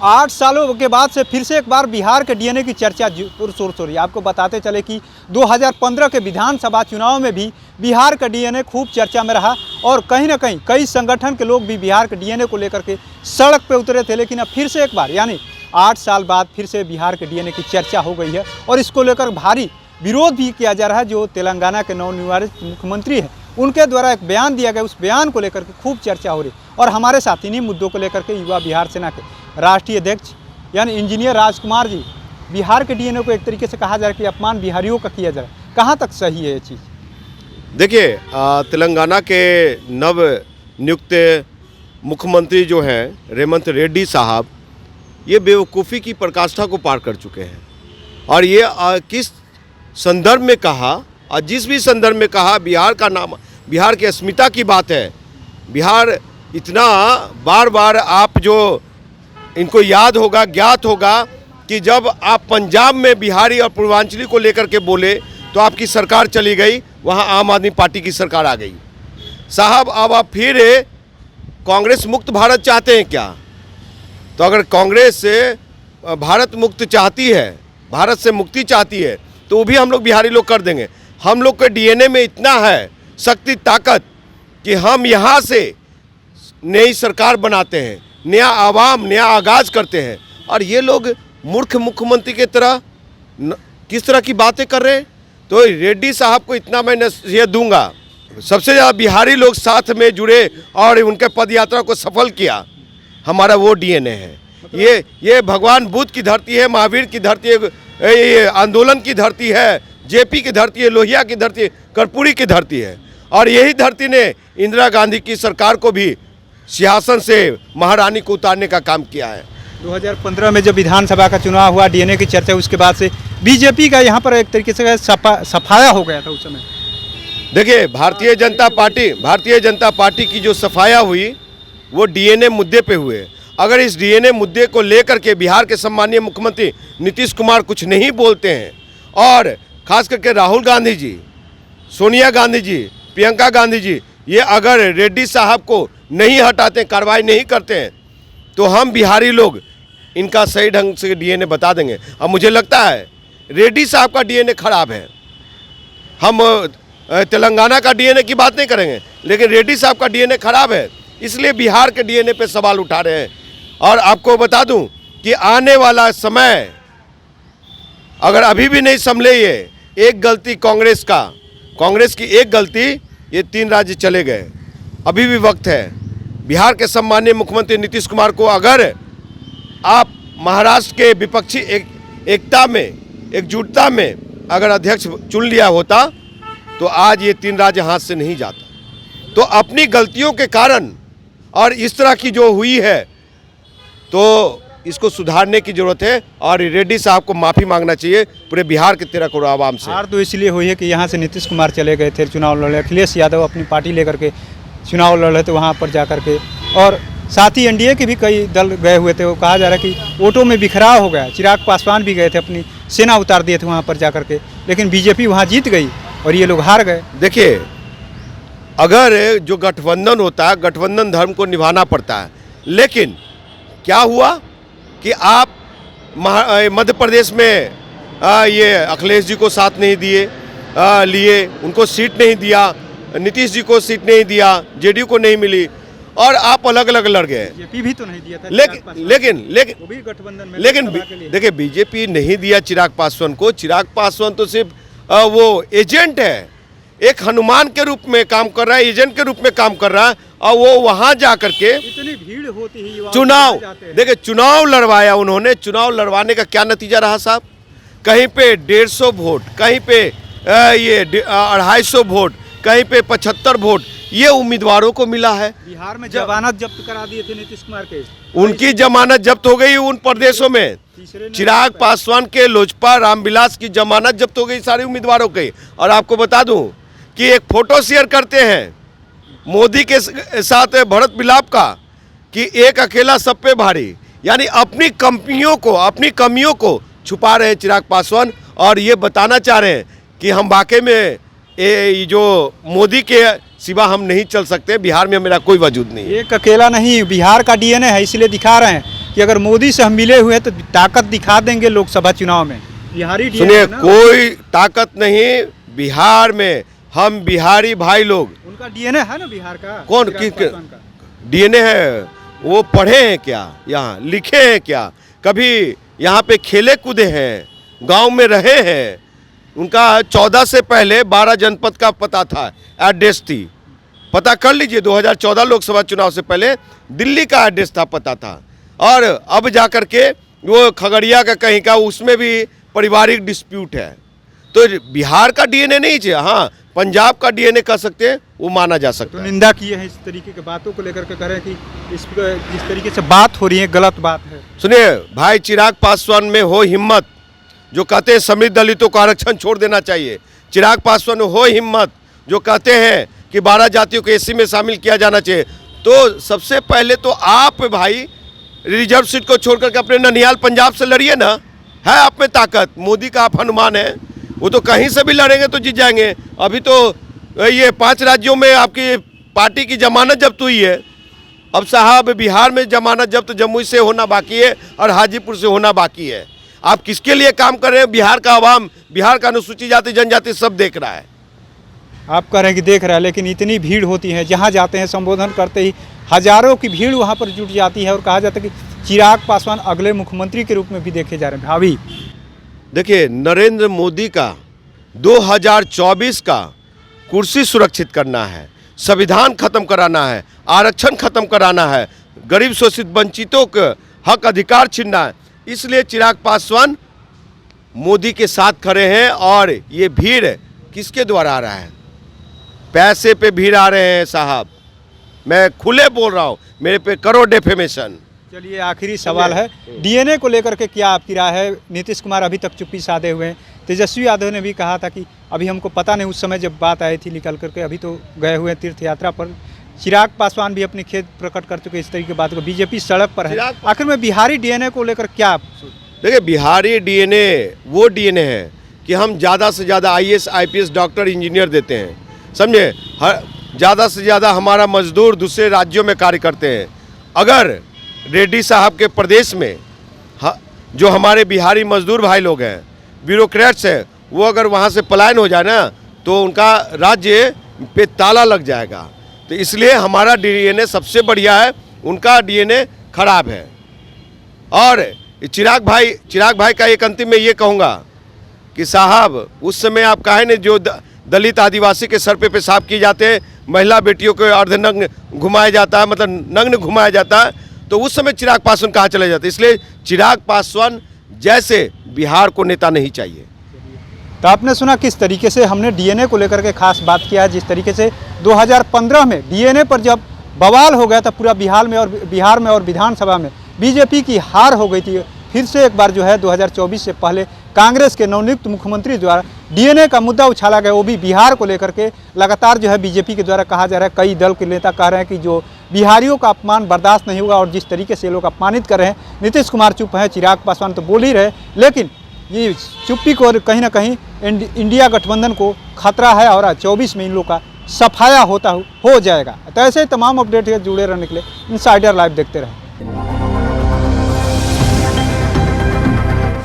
8 सालों के बाद से फिर से एक बार बिहार के डीएनए की चर्चा पुरजोर हो रही है। आपको बताते चले कि 2015 के विधानसभा चुनाव में भी बिहार का डीएनए खूब चर्चा में रहा और कहीं ना कहीं कई संगठन के लोग भी बिहार के डीएनए को लेकर के सड़क पे उतरे थे। लेकिन अब फिर से एक बार यानी 8 साल बाद फिर से बिहार के डीएनए की चर्चा हो गई है और इसको लेकर भारी विरोध भी किया जा रहा है। जो तेलंगाना के नवनिर्वाचित मुख्यमंत्री हैं उनके द्वारा एक बयान दिया गया, उस बयान को लेकर के खूब चर्चा हो रही और हमारे साथ इन्हीं मुद्दों को लेकर के युवा बिहार सेना के राष्ट्रीय अध्यक्ष यानी इंजीनियर राजकुमार जी, बिहार के डीएनए को एक तरीके से कहा जा रहा है कि अपमान बिहारियों का किया जा रहा है, कहाँ तक सही है ये चीज़? देखिए, तेलंगाना के नव नियुक्त मुख्यमंत्री जो हैं रेवंत रेड्डी साहब, ये बेवकूफ़ी की पराकाष्ठा को पार कर चुके हैं। और ये किस संदर्भ में कहा और जिस भी संदर्भ में कहा, बिहार का नाम, बिहार की अस्मिता की बात है। बिहार इतना बार बार आप जो इनको याद होगा, ज्ञात होगा कि जब आप पंजाब में बिहारी और पूर्वांचली को लेकर के बोले तो आपकी सरकार चली गई, वहाँ आम आदमी पार्टी की सरकार आ गई। साहब, अब आप फिर कांग्रेस मुक्त भारत चाहते हैं क्या? तो अगर कांग्रेस से भारत मुक्त चाहती है, भारत से मुक्ति चाहती है, तो वो भी हम लोग बिहारी लोग कर देंगे। हम लोग के डीएनए में इतना है शक्ति, ताकत कि हम यहाँ से नई सरकार बनाते हैं, नया आवाम, नया आगाज़ करते हैं। और ये लोग मूर्ख मुख्यमंत्री की तरह किस तरह की बातें कर रहे हैं। तो रेड्डी साहब को इतना मैं नसीहत दूंगा, सबसे ज़्यादा बिहारी लोग साथ में जुड़े और उनके पद यात्रा को सफल किया, हमारा वो डीएनए है। ये भगवान बुद्ध की धरती है, महावीर की धरती है, ये आंदोलन की धरती है, जेपी की धरती है, लोहिया की धरती है, कर्पूरी की धरती है। और यही धरती ने इंदिरा गांधी की सरकार को भी सिंहासन से महारानी को उतारने का काम किया है। 2015 में जब विधानसभा का चुनाव हुआ, डीएनए की चर्चा, उसके बाद से बीजेपी का यहाँ पर एक तरीके से सफाया हो गया था उस समय। देखिए, भारतीय जनता पार्टी की जो सफाया हुई वो डीएनए मुद्दे पे हुए। अगर इस डीएनए मुद्दे को लेकर के बिहार के सम्मानीय मुख्यमंत्री नीतीश कुमार कुछ नहीं बोलते हैं और खास करके राहुल गांधी जी, सोनिया गांधी जी, प्रियंका गांधी जी, ये अगर रेड्डी साहब को नहीं हटाते, कार्रवाई नहीं करते हैं, तो हम बिहारी लोग इनका सही ढंग से डीएनए बता देंगे। अब मुझे लगता है रेड्डी साहब का डीएनए खराब है। हम तेलंगाना का डीएनए की बात नहीं करेंगे, लेकिन रेड्डी साहब का डीएनए खराब है, इसलिए बिहार के डीएनए पे सवाल उठा रहे हैं। और आपको बता दूं कि आने वाला समय अगर अभी भी नहीं संभले, ये एक गलती कांग्रेस की एक गलती, ये 3 राज्य चले गए। अभी भी वक्त है। बिहार के सम्मानीय मुख्यमंत्री नीतीश कुमार को अगर आप महाराष्ट्र के विपक्षी एकता में, एकजुटता में अगर अध्यक्ष चुन लिया होता तो आज ये 3 राज्य हाथ से नहीं जाता। तो अपनी गलतियों के कारण और इस तरह की जो हुई है, तो इसको सुधारने की जरूरत है और रेड्डी साहब को माफ़ी मांगना चाहिए पूरे बिहार के 13 करोड़ आवाम से। हार तो इसलिए हुई है कि यहाँ से नीतीश कुमार चले गए थे चुनाव लड़े, अखिलेश यादव अपनी पार्टी लेकर के चुनाव लड़ रहे थे वहाँ पर जा कर के, और साथ ही एनडीए के भी कई दल गए हुए थे। वो कहा जा रहा है कि वोटों में बिखराव हो गया। चिराग पासवान भी गए थे, अपनी सेना उतार दिए थे वहाँ पर जा कर के, लेकिन बीजेपी वहाँ जीत गई और ये लोग हार गए। देखिए, अगर जो गठबंधन होता है, गठबंधन धर्म को निभाना पड़ता है। लेकिन क्या हुआ कि आप मध्य प्रदेश में ये अखिलेश जी को साथ नहीं लिए, उनको सीट नहीं दिया, नीतीश जी को सीट नहीं दिया, जेडीयू को नहीं मिली और आप अलग अलग लड़ गए। बीजेपी भी तो नहीं दिया था, लेकिन वो भी गठबंधन में, लेकिन देखिए, बीजेपी नहीं दिया चिराग पासवान को। चिराग पासवान तो सिर्फ वो एजेंट है, एक हनुमान के रूप में काम कर रहा है, एजेंट के रूप में काम कर रहा है। और वो वहां जा करके इतनी भीड़ होती है, चुनाव लड़वाया उन्होंने। चुनाव लड़वाने का क्या नतीजा रहा साहब? कहीं पे 150 वोट, कहीं पे ये 250 वोट, कहीं पे 75 वोट ये उम्मीदवारों को मिला है। बिहार में जमानत जब्त करा दिए थे नीतीश कुमार के, उनकी जमानत जब्त हो गई उन प्रदेशों में। चिराग पासवान के लोजपा रामविलास की जमानत जब्त हो गई सारे उम्मीदवारों की। और आपको बता दूं कि एक फोटो शेयर करते हैं मोदी के साथ भरत मिलाप का कि एक अकेला सब पे भारी, यानी अपनी कमियों को छुपा रहे हैं चिराग पासवान। और ये बताना चाह रहे हैं कि हम वाकई में जो मोदी के सिवा हम नहीं चल सकते, बिहार में मेरा कोई वजूद नहीं है। एक अकेला नहीं, बिहार का डीएनए है, इसलिए दिखा रहे हैं। कि अगर मोदी से हम मिले हुए हैं तो ताकत दिखा देंगे लोकसभा चुनाव में। बिहारी DNA सुनिए, है ना, कोई ताकत नहीं बिहार में। हम बिहारी भाई लोग, उनका DNA है ना बिहार का। कौन चिराग किस पासवान का। डीएनए है? वो पढ़े हैं क्या, यहाँ लिखे हैं क्या, कभी यहाँ पे खेले कूदे हैं, गांव में रहे हैं? उनका 14 से पहले 12 जनपद का पता था, एड्रेस थी। पता कर लीजिए, 2014 लोकसभा चुनाव से पहले दिल्ली का एड्रेस था, पता था। और अब जा कर के वो खगड़िया का कहीं का, उसमें भी पारिवारिक डिस्प्यूट है। तो बिहार का डीएनए नहीं चाहिए, हाँ पंजाब का डीएनए कह सकते हैं, वो माना जा सकता तो है। निंदा किए हैं इस तरीके की बातों को लेकर के, कह रहे हैं कि जिस तरीके से बात हो रही है गलत बात है। सुनिए भाई, चिराग पासवान में हो हिम्मत, जो कहते हैं समृद्ध दलितों को आरक्षण छोड़ देना चाहिए। चिराग पासवान में हो हिम्मत, जो कहते हैं कि 12 जातियों को एससी में शामिल किया जाना चाहिए। तो सबसे पहले तो आप भाई रिजर्व सीट को छोड़ करके अपने ननिहाल पंजाब से लड़िए ना, है आप में ताकत। मोदी का आप हनुमान है, वो तो कहीं से भी लड़ेंगे तो जीत जाएंगे। अभी तो ये 5 राज्यों में आपकी पार्टी की जमानत जब्त हुई है। अब साहब बिहार में जमानत जब्त जमुई से होना बाकी है और हाजीपुर से होना बाकी है। आप किसके लिए काम कर रहे हैं? बिहार का आवाम, बिहार का अनुसूचित जाति जनजाति सब देख रहा है। आप कह रहे हैं कि देख रहा है, लेकिन इतनी भीड़ होती है, जहाँ जाते हैं संबोधन करते ही हजारों की भीड़ वहाँ पर जुट जाती है और कहा जाता है कि चिराग पासवान अगले मुख्यमंत्री के रूप में भी देखे जा रहे हैं। भावी देखिए, नरेंद्र मोदी का 2024 का कुर्सी सुरक्षित करना है, संविधान खत्म कराना है, आरक्षण खत्म कराना है, गरीब शोषित वंचितों के हक अधिकार छीनना है। इसलिए चिराग पासवान मोदी के साथ खड़े हैं। और ये भीड़ किसके द्वारा आ रहा है? पैसे पे भीड़ आ रहे हैं साहब, मैं खुले बोल रहा हूँ, मेरे पे करो डेफेमेशन। चलिए, आखिरी सवाल है, डीएनए को लेकर के क्या आपकी राय है? नीतीश कुमार अभी तक चुप्पी साधे हुए हैं। तेजस्वी यादव ने भी कहा था कि अभी हमको पता नहीं, उस समय जब बात आई थी निकल करके, अभी तो गए हुए हैं तीर्थ यात्रा पर। चिराग पासवान भी अपनी खेद प्रकट कर चुके इस तरीके की बात को। बीजेपी सड़क पर है। आखिर में बिहारी डीएनए को लेकर क्या आप? देखिए, बिहारी डीएनए वो डीएनए है कि हम ज़्यादा से ज़्यादा आईएएस, आईपीएस, डॉक्टर, इंजीनियर देते हैं, समझे। हर ज़्यादा से ज़्यादा हमारा मजदूर दूसरे राज्यों में कार्य करते हैं। अगर रेड्डी साहब के प्रदेश में जो हमारे बिहारी मजदूर भाई लोग हैं, ब्यूरोक्रेट्स हैं, वो अगर वहाँ से पलायन हो जाए ना, तो उनका राज्य पे ताला लग जाएगा। तो इसलिए हमारा डीएनए सबसे बढ़िया है, उनका डीएनए खराब है। और चिराग भाई का एक अंतिम में ये कहूँगा कि साहब, उस समय आप काहे ने जो दलित आदिवासी के सर पे पेशाब किए जाते हैं, महिला बेटियों को अर्धनग्न घुमाया जाता है, मतलब नग्न घुमाया जाता है, तो उस समय चिराग पासवान कहाँ चले जाते? इसलिए चिराग पासवान जैसे बिहार को नेता नहीं चाहिए। तो आपने सुना किस तरीके से हमने डीएनए को लेकर के खास बात किया है। जिस तरीके से 2015 में डीएनए पर जब बवाल हो गया था पूरा बिहार में और विधानसभा में बीजेपी की हार हो गई थी, फिर से एक बार जो है 2024 से पहले कांग्रेस के नवनियुक्त मुख्यमंत्री द्वारा डीएनए का मुद्दा उछाला गया, वो भी बिहार को लेकर के। लगातार जो है बीजेपी के द्वारा कहा जा रहा है, कई दल के नेता कह रहे हैं कि जो बिहारियों का अपमान बर्दाश्त नहीं होगा। और जिस तरीके से लोग अपमानित कर रहे हैं, नीतीश कुमार चुप हैं, चिराग पासवान तो बोल ही रहे, लेकिन ये चुप्पी को कहीं ना कहीं इंडिया गठबंधन को खतरा है और 24 में इन लोग का सफाया हो जाएगा। तो ऐसे ही तमाम अपडेट जुड़े रहने के लिए इनसाइडर लाइव देखते रहें।